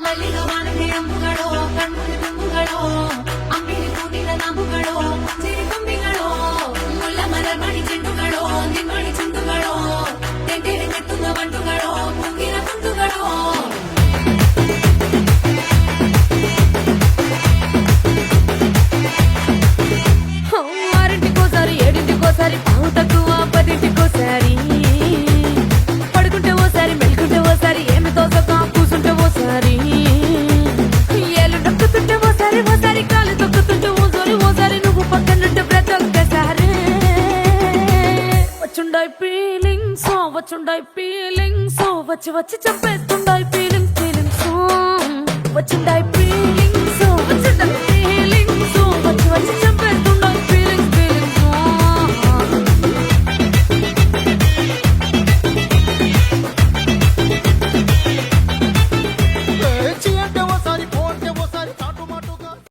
ಮಲ್ಲಿಗೆ ವಾನಗೆ ಅಂಬುಗಳು ಕಣ್ಮುನಿ ತುಂಬುಗಳು ಅಂಬಿಲಿ ಕೂಟಿನ ನಂಬುಗಳು ಸಿರಿ ತುಂಬಿಗಳು ಮುಲ್ಲ ಮರ ಮಣಿ ಚೆಂಡುಗಳು ನಿಮ್ಮಣಿ ಚುಂಡುಗಳು ತೆಂಟೆರೆ ಕೆತ್ತುವ ಬಂಟುಗಳು ಮುಂಗಿನ ತುಂಡುಗಳು ఆరింటికోసారి ఏడింటికోసారి పావు తక్కువ పదింటికోసారి పడుకుంటే ఓసారి మెలుకుంటే ఓసారి ఏమి తోసక కూసుంటే ఓసారి ఏళ్ళు నొక్కుతుంటే ఓసారి ఓసారి కాలు తొక్కుతుంటే ఓసారి నువ్వు పక్కనుంటే ప్రతి ఒక్కసారి వచ్చుండాయి ఫీలింగ్స్ వచ్చి వచ్చి చంపేస్తుండాయి ఫీలింగ్స్ వచ్చుండాయి ఫీలింగ్స్